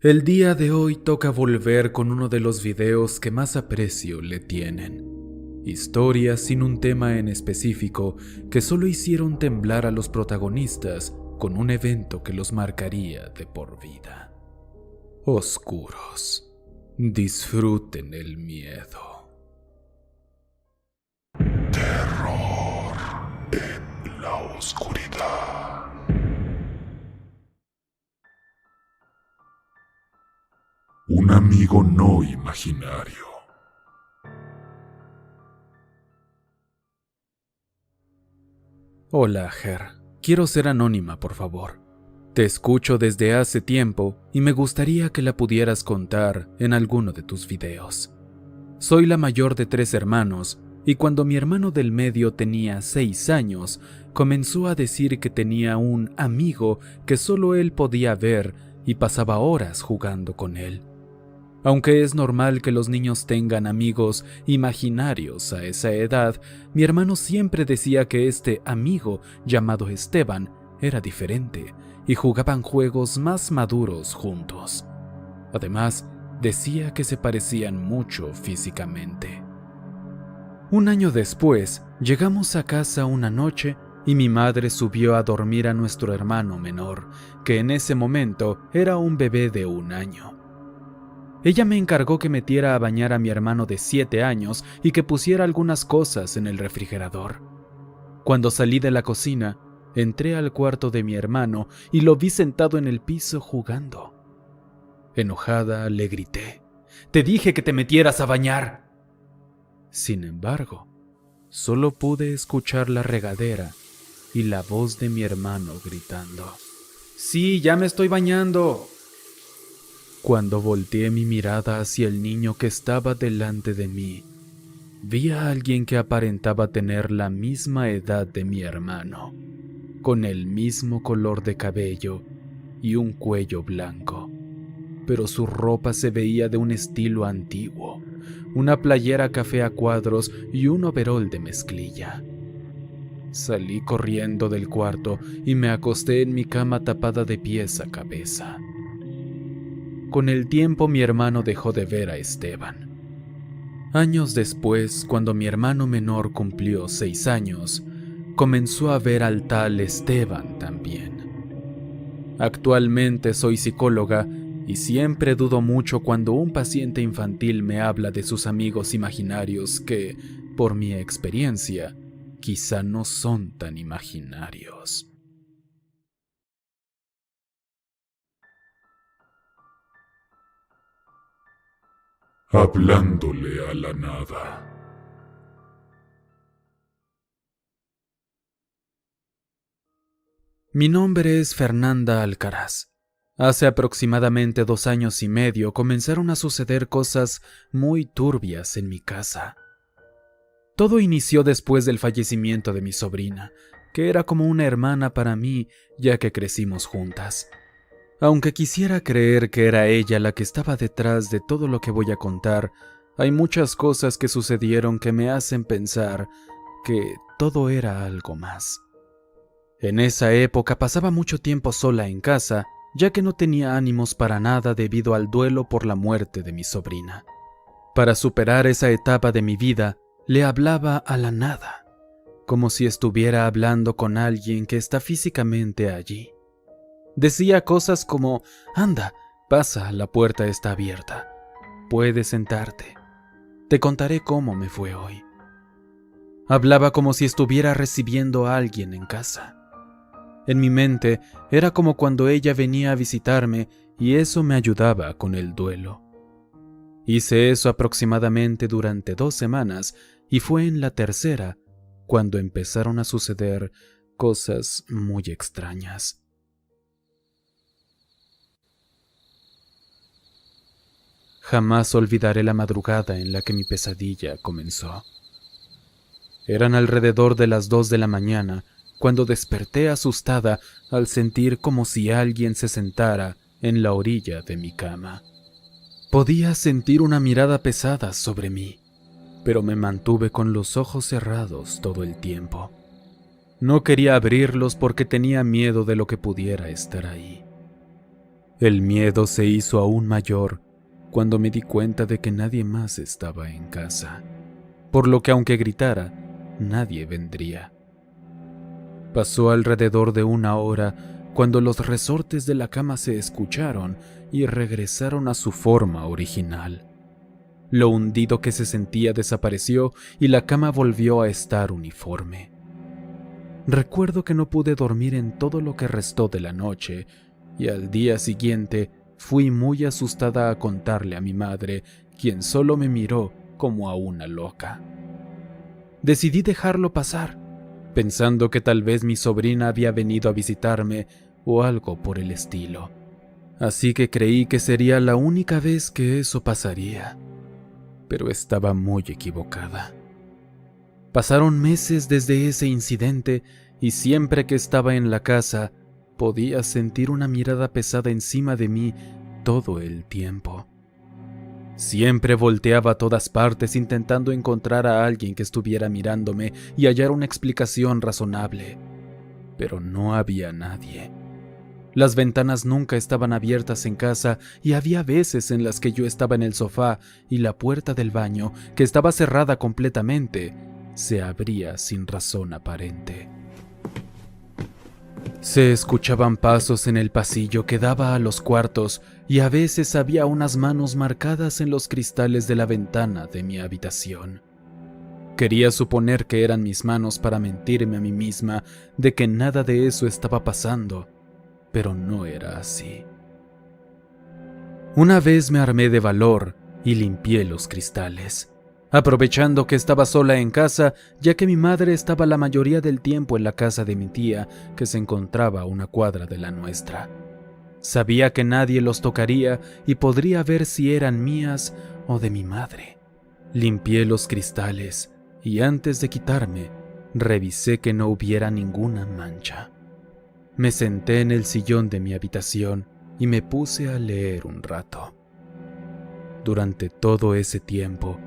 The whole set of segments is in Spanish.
El día de hoy toca volver con uno de los videos que más aprecio le tienen. Historias sin un tema en específico que solo hicieron temblar a los protagonistas con un evento que los marcaría de por vida. Oscuros. Disfruten el miedo. Terror en la oscuridad. Un amigo no imaginario. Hola, Ger. Quiero ser anónima, por favor. Te escucho desde hace tiempo y me gustaría que la pudieras contar en alguno de tus videos. Soy la mayor de 3 hermanos y cuando mi hermano del medio tenía 6 años, comenzó a decir que tenía un amigo que solo él podía ver y pasaba horas jugando con él. Aunque es normal que los niños tengan amigos imaginarios a esa edad, mi hermano siempre decía que este amigo llamado Esteban era diferente y jugaban juegos más maduros juntos. Además, decía que se parecían mucho físicamente. Un año después, llegamos a casa una noche y mi madre subió a dormir a nuestro hermano menor, que en ese momento era un bebé de 1 año. Ella me encargó que metiera a bañar a mi hermano de 7 años y que pusiera algunas cosas en el refrigerador. Cuando salí de la cocina, entré al cuarto de mi hermano y lo vi sentado en el piso jugando. Enojada, le grité: «¡Te dije que te metieras a bañar!». Sin embargo, solo pude escuchar la regadera y la voz de mi hermano gritando: «¡Sí, ya me estoy bañando!». Cuando volteé mi mirada hacia el niño que estaba delante de mí, vi a alguien que aparentaba tener la misma edad de mi hermano, con el mismo color de cabello y un cuello blanco, pero su ropa se veía de un estilo antiguo, una playera café a cuadros y un overol de mezclilla. Salí corriendo del cuarto y me acosté en mi cama tapada de pies a cabeza. Con el tiempo mi hermano dejó de ver a Esteban. Años después, cuando mi hermano menor cumplió 6 años, comenzó a ver al tal Esteban también. Actualmente soy psicóloga y siempre dudo mucho cuando un paciente infantil me habla de sus amigos imaginarios que, por mi experiencia, quizá no son tan imaginarios. Hablándole a la nada. Mi nombre es Fernanda Alcaraz. Hace aproximadamente 2 años y medio comenzaron a suceder cosas muy turbias en mi casa. Todo inició después del fallecimiento de mi sobrina, que era como una hermana para mí, ya que crecimos juntas. Aunque quisiera creer que era ella la que estaba detrás de todo lo que voy a contar, hay muchas cosas que sucedieron que me hacen pensar que todo era algo más. En esa época pasaba mucho tiempo sola en casa, ya que no tenía ánimos para nada debido al duelo por la muerte de mi sobrina. Para superar esa etapa de mi vida, le hablaba a la nada, como si estuviera hablando con alguien que está físicamente allí. Decía cosas como: «Anda, pasa, la puerta está abierta. Puedes sentarte. Te contaré cómo me fue hoy». Hablaba como si estuviera recibiendo a alguien en casa. En mi mente era como cuando ella venía a visitarme y eso me ayudaba con el duelo. Hice eso aproximadamente durante 2 semanas y fue en la tercera cuando empezaron a suceder cosas muy extrañas. Jamás olvidaré la madrugada en la que mi pesadilla comenzó. Eran alrededor de las 2 de la mañana cuando desperté asustada al sentir como si alguien se sentara en la orilla de mi cama. Podía sentir una mirada pesada sobre mí, pero me mantuve con los ojos cerrados todo el tiempo. No quería abrirlos porque tenía miedo de lo que pudiera estar ahí. El miedo se hizo aún mayor cuando me di cuenta de que nadie más estaba en casa, por lo que aunque gritara, nadie vendría. Pasó alrededor de 1 hora cuando los resortes de la cama se escucharon y regresaron a su forma original. Lo hundido que se sentía desapareció y la cama volvió a estar uniforme. Recuerdo que no pude dormir en todo lo que restó de la noche y al día siguiente fui muy asustada a contarle a mi madre, quien solo me miró como a una loca. Decidí dejarlo pasar, pensando que tal vez mi sobrina había venido a visitarme o algo por el estilo. Así que creí que sería la única vez que eso pasaría. Pero estaba muy equivocada. Pasaron meses desde ese incidente y siempre que estaba en la casa podía sentir una mirada pesada encima de mí todo el tiempo. Siempre volteaba a todas partes intentando encontrar a alguien que estuviera mirándome y hallar una explicación razonable, pero no había nadie. Las ventanas nunca estaban abiertas en casa y había veces en las que yo estaba en el sofá y la puerta del baño, que estaba cerrada completamente, se abría sin razón aparente. Se escuchaban pasos en el pasillo que daba a los cuartos y a veces había unas manos marcadas en los cristales de la ventana de mi habitación. Quería suponer que eran mis manos para mentirme a mí misma de que nada de eso estaba pasando, pero no era así. Una vez me armé de valor y limpié los cristales, aprovechando que estaba sola en casa, ya que mi madre estaba la mayoría del tiempo en la casa de mi tía, que se encontraba a 1 cuadra de la nuestra. Sabía que nadie los tocaría y podría ver si eran mías o de mi madre. Limpié los cristales y antes de quitarme, revisé que no hubiera ninguna mancha. Me senté en el sillón de mi habitación y me puse a leer un rato. Durante todo ese tiempo,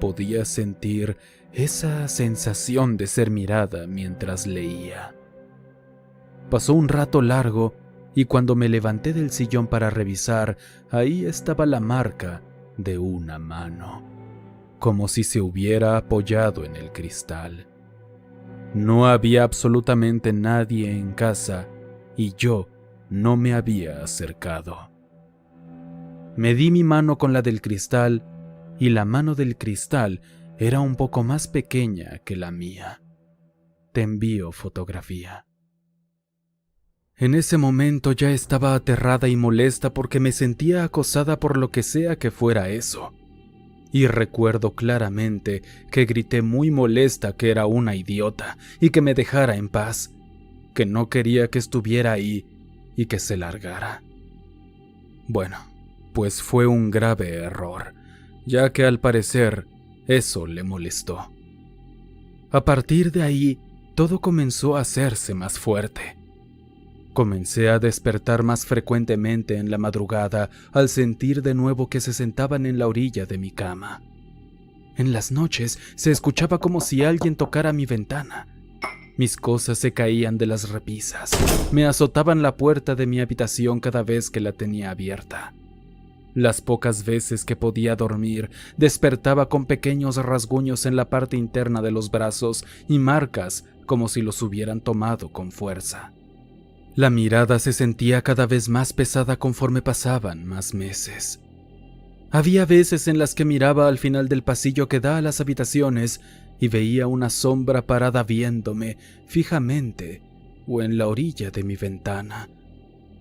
podía sentir esa sensación de ser mirada mientras leía. Pasó un rato largo y cuando me levanté del sillón para revisar, ahí estaba la marca de una mano, como si se hubiera apoyado en el cristal. No había absolutamente nadie en casa y yo no me había acercado. Medí mi mano con la del cristal y la mano del cristal era un poco más pequeña que la mía. Te envío fotografía. En ese momento ya estaba aterrada y molesta porque me sentía acosada por lo que sea que fuera eso. Y recuerdo claramente que grité muy molesta que era una idiota y que me dejara en paz, que no quería que estuviera ahí y que se largara. Bueno, pues fue un grave error, ya que al parecer eso le molestó. A partir de ahí, todo comenzó a hacerse más fuerte. Comencé a despertar más frecuentemente en la madrugada al sentir de nuevo que se sentaban en la orilla de mi cama. En las noches se escuchaba como si alguien tocara mi ventana. Mis cosas se caían de las repisas. Me azotaban la puerta de mi habitación cada vez que la tenía abierta. Las pocas veces que podía dormir, despertaba con pequeños rasguños en la parte interna de los brazos y marcas como si los hubieran tomado con fuerza. La mirada se sentía cada vez más pesada conforme pasaban más meses. Había veces en las que miraba al final del pasillo que da a las habitaciones y veía una sombra parada viéndome fijamente o en la orilla de mi ventana,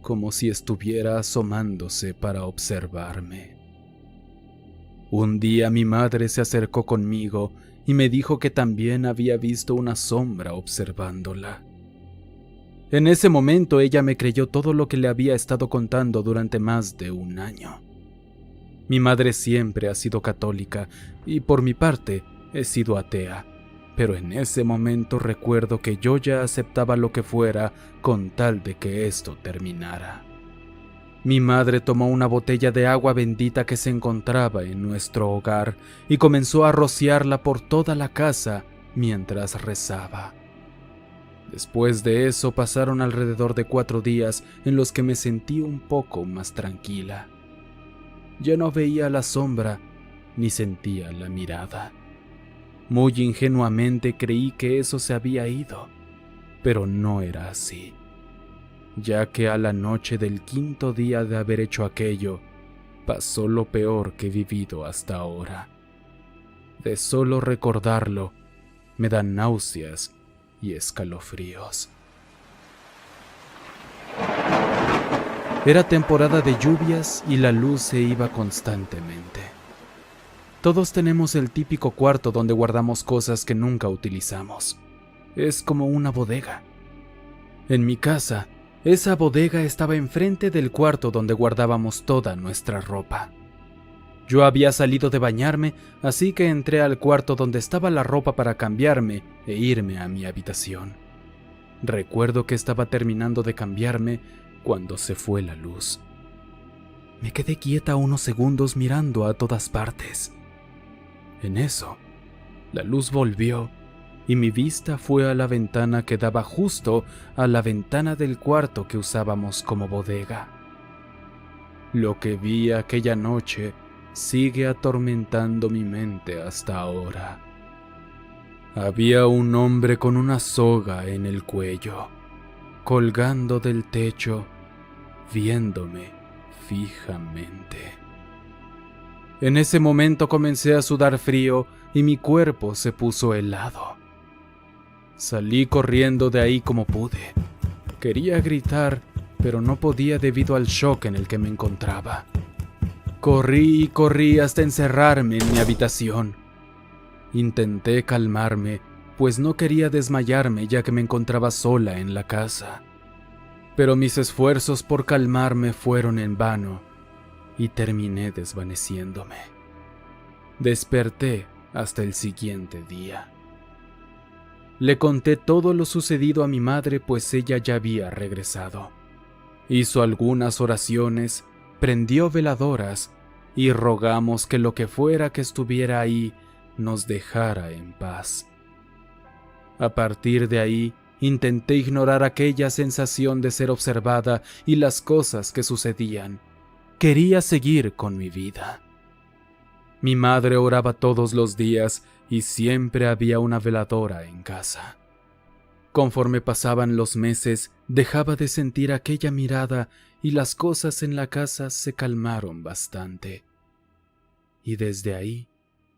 como si estuviera asomándose para observarme. Un día mi madre se acercó conmigo y me dijo que también había visto una sombra observándola. En ese momento ella me creyó todo lo que le había estado contando durante más de 1 año. Mi madre siempre ha sido católica y por mi parte he sido atea, pero en ese momento recuerdo que yo ya aceptaba lo que fuera con tal de que esto terminara. Mi madre tomó una botella de agua bendita que se encontraba en nuestro hogar y comenzó a rociarla por toda la casa mientras rezaba. Después de eso pasaron alrededor de 4 días en los que me sentí un poco más tranquila. Ya no veía la sombra ni sentía la mirada. Muy ingenuamente creí que eso se había ido, pero no era así, ya que a la noche del 5.º día de haber hecho aquello, pasó lo peor que he vivido hasta ahora. De solo recordarlo, me dan náuseas y escalofríos. Era temporada de lluvias y la luz se iba constantemente. Todos tenemos el típico cuarto donde guardamos cosas que nunca utilizamos. Es como una bodega. En mi casa, esa bodega estaba enfrente del cuarto donde guardábamos toda nuestra ropa. Yo había salido de bañarme, así que entré al cuarto donde estaba la ropa para cambiarme e irme a mi habitación. Recuerdo que estaba terminando de cambiarme cuando se fue la luz. Me quedé quieta unos segundos mirando a todas partes. En eso, la luz volvió y mi vista fue a la ventana que daba justo a la ventana del cuarto que usábamos como bodega. Lo que vi aquella noche sigue atormentando mi mente hasta ahora. Había un hombre con una soga en el cuello, colgando del techo, viéndome fijamente. En ese momento comencé a sudar frío y mi cuerpo se puso helado. Salí corriendo de ahí como pude. Quería gritar, pero no podía debido al shock en el que me encontraba. Corrí y corrí hasta encerrarme en mi habitación. Intenté calmarme, pues no quería desmayarme ya que me encontraba sola en la casa. Pero mis esfuerzos por calmarme fueron en vano y terminé desvaneciéndome. Desperté hasta el siguiente día. Le conté todo lo sucedido a mi madre, pues ella ya había regresado. Hizo algunas oraciones, prendió veladoras y rogamos que lo que fuera que estuviera ahí nos dejara en paz. A partir de ahí, intenté ignorar aquella sensación de ser observada y las cosas que sucedían. Quería seguir con mi vida. Mi madre oraba todos los días y siempre había una veladora en casa. Conforme pasaban los meses, dejaba de sentir aquella mirada y las cosas en la casa se calmaron bastante. Y desde ahí,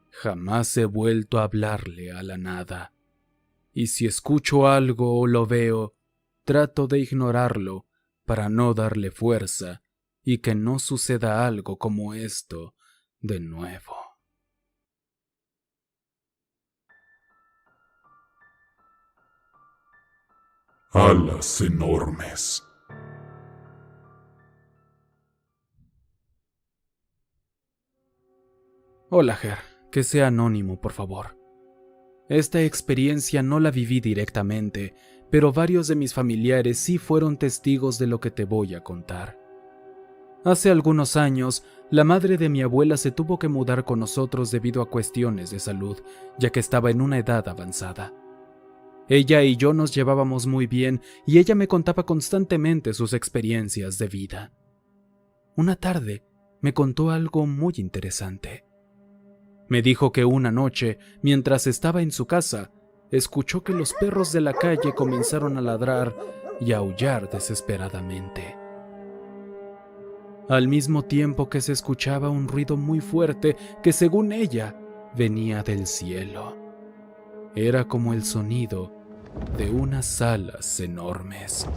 jamás he vuelto a hablarle a la nada. Y si escucho algo o lo veo, trato de ignorarlo para no darle fuerza y que no suceda algo como esto de nuevo. Alas enormes. Hola, Ger, que sea anónimo, por favor. Esta experiencia no la viví directamente, pero varios de mis familiares sí fueron testigos de lo que te voy a contar. Hace algunos años, la madre de mi abuela se tuvo que mudar con nosotros debido a cuestiones de salud, ya que estaba en una edad avanzada. Ella y yo nos llevábamos muy bien y ella me contaba constantemente sus experiencias de vida. Una tarde, me contó algo muy interesante. Me dijo que una noche, mientras estaba en su casa, escuchó que los perros de la calle comenzaron a ladrar y a aullar desesperadamente. Al mismo tiempo que se escuchaba un ruido muy fuerte que, según ella, venía del cielo. Era como el sonido de unas alas enormes.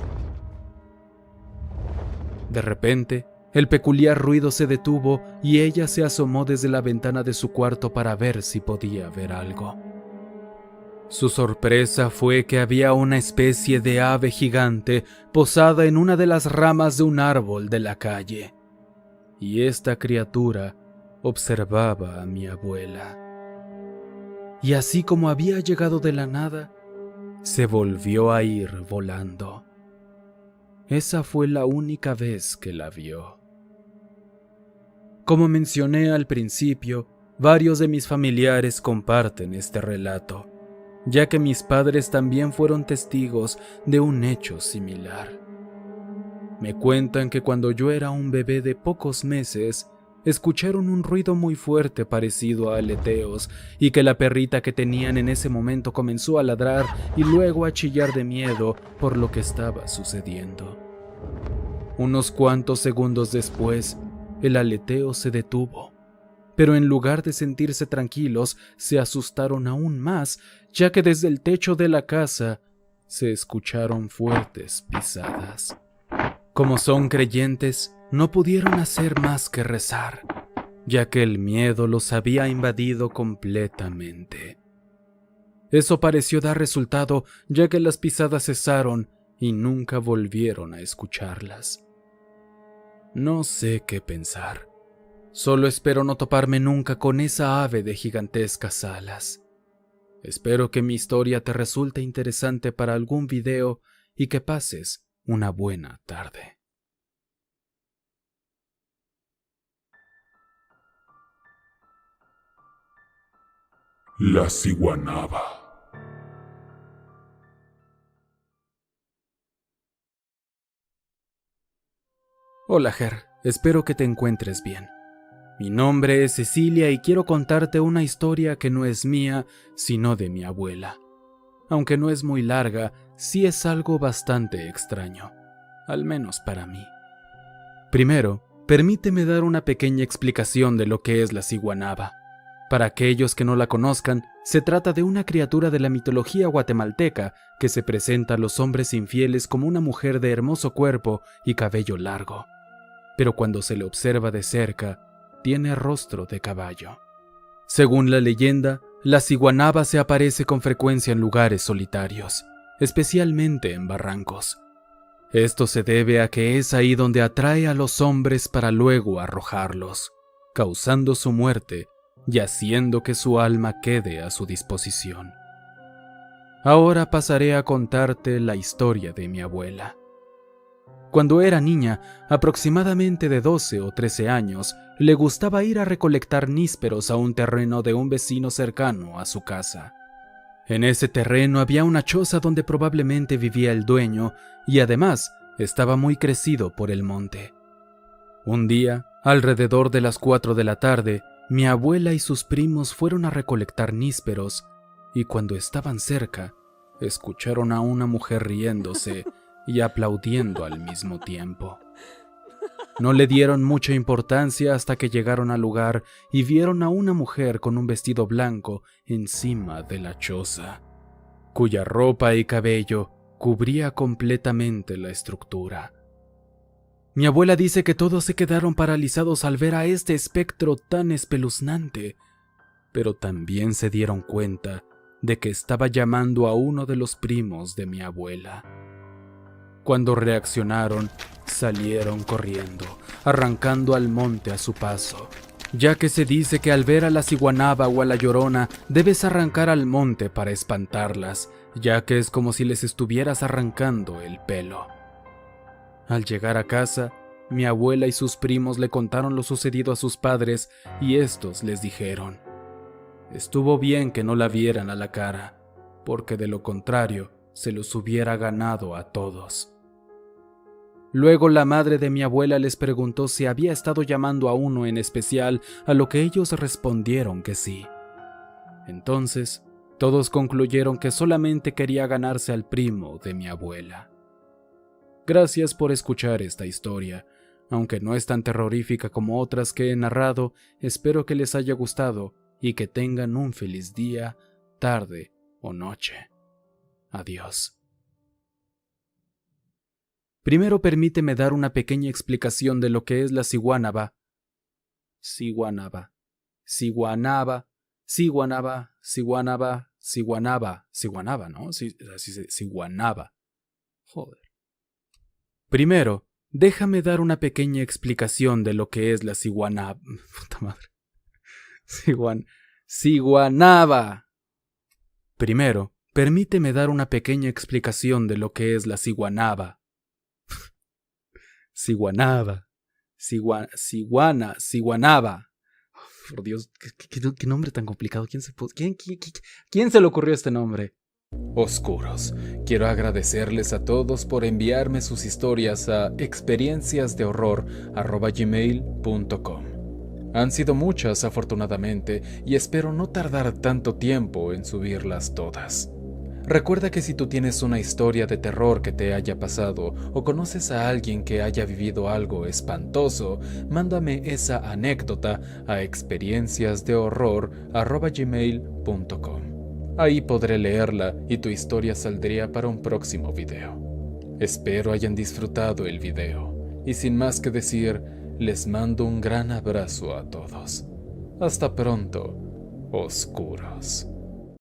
De repente, el peculiar ruido se detuvo y ella se asomó desde la ventana de su cuarto para ver si podía ver algo. Su sorpresa fue que había una especie de ave gigante posada en una de las ramas de un árbol de la calle, y esta criatura observaba a mi abuela. Y así como había llegado de la nada, se volvió a ir volando. Esa fue la única vez que la vio. Como mencioné al principio, varios de mis familiares comparten este relato. ya que mis padres también fueron testigos de un hecho similar. Me cuentan que cuando yo era un bebé de pocos meses, escucharon un ruido muy fuerte parecido a aleteos y que la perrita que tenían en ese momento comenzó a ladrar y luego a chillar de miedo por lo que estaba sucediendo. Unos cuantos segundos después, el aleteo se detuvo, pero en lugar de sentirse tranquilos, se asustaron aún más, ya que desde el techo de la casa se escucharon fuertes pisadas. Como son creyentes, no pudieron hacer más que rezar, ya que el miedo los había invadido completamente. Eso pareció dar resultado, ya que las pisadas cesaron y nunca volvieron a escucharlas. No sé qué pensar. Solo espero no toparme nunca con esa ave de gigantescas alas. Espero que mi historia te resulte interesante para algún video y que pases una buena tarde. La ciguanaba. Hola Ger, espero que te encuentres bien. Mi nombre es Cecilia y quiero contarte una historia que no es mía, sino de mi abuela. Aunque no es muy larga, sí es algo bastante extraño, al menos para mí. Primero, permíteme dar una pequeña explicación de lo que es la ciguanaba. Para aquellos que no la conozcan, se trata de una criatura de la mitología guatemalteca que se presenta a los hombres infieles como una mujer de hermoso cuerpo y cabello largo. Pero cuando se le observa de cerca, tiene rostro de caballo. Según la leyenda, la ciguanaba se aparece con frecuencia en lugares solitarios, especialmente en barrancos. Esto se debe a que es ahí donde atrae a los hombres para luego arrojarlos, causando su muerte y haciendo que su alma quede a su disposición. Ahora pasaré a contarte la historia de mi abuela. Cuando era niña, aproximadamente de 12 o 13 años, le gustaba ir a recolectar nísperos a un terreno de un vecino cercano a su casa. En ese terreno había una choza donde probablemente vivía el dueño y además estaba muy crecido por el monte. Un día, alrededor de las 4 de la tarde, mi abuela y sus primos fueron a recolectar nísperos y cuando estaban cerca, escucharon a una mujer riéndose y aplaudiendo al mismo tiempo. No le dieron mucha importancia hasta que llegaron al lugar y vieron a una mujer con un vestido blanco encima de la choza, cuya ropa y cabello cubría completamente la estructura. Mi abuela dice que todos se quedaron paralizados al ver a este espectro tan espeluznante, pero también se dieron cuenta de que estaba llamando a uno de los primos de mi abuela. Cuando reaccionaron, salieron corriendo, arrancando al monte a su paso, ya que se dice que al ver a la ciguanaba o a la llorona debes arrancar al monte para espantarlas, ya que es como si les estuvieras arrancando el pelo. Al llegar a casa, mi abuela y sus primos le contaron lo sucedido a sus padres y estos les dijeron: estuvo bien que no la vieran a la cara, porque de lo contrario se los hubiera ganado a todos. Luego la madre de mi abuela les preguntó si había estado llamando a uno en especial, a lo que ellos respondieron que sí. Entonces, todos concluyeron que solamente quería ganarse al primo de mi abuela. Gracias por escuchar esta historia. Aunque no es tan terrorífica como otras que he narrado, espero que les haya gustado y que tengan un feliz día, tarde o noche. Adiós. Primero permíteme dar una pequeña explicación de lo que es la ciguanaba. Ciguanaba, ¿no? Sí, así se, ciguanaba. Joder. Primero, déjame dar una pequeña explicación de lo que es la ciguanaba. Puta madre. Ciguanaba. Primero, permíteme dar una pequeña explicación de lo que es la ciguanaba. Ciguanaba. Por Dios, ¿qué nombre tan complicado? ¿Quién se le ocurrió este nombre? Oscuros. Quiero agradecerles a todos por enviarme sus historias a experienciasdehorror@gmail.com. Han sido muchas, afortunadamente, y espero no tardar tanto tiempo en subirlas todas. Recuerda que si tú tienes una historia de terror que te haya pasado o conoces a alguien que haya vivido algo espantoso, mándame esa anécdota a experienciasdehorror@gmail.com. Ahí podré leerla y tu historia saldría para un próximo video. Espero hayan disfrutado el video y sin más que decir, les mando un gran abrazo a todos. Hasta pronto, oscuros.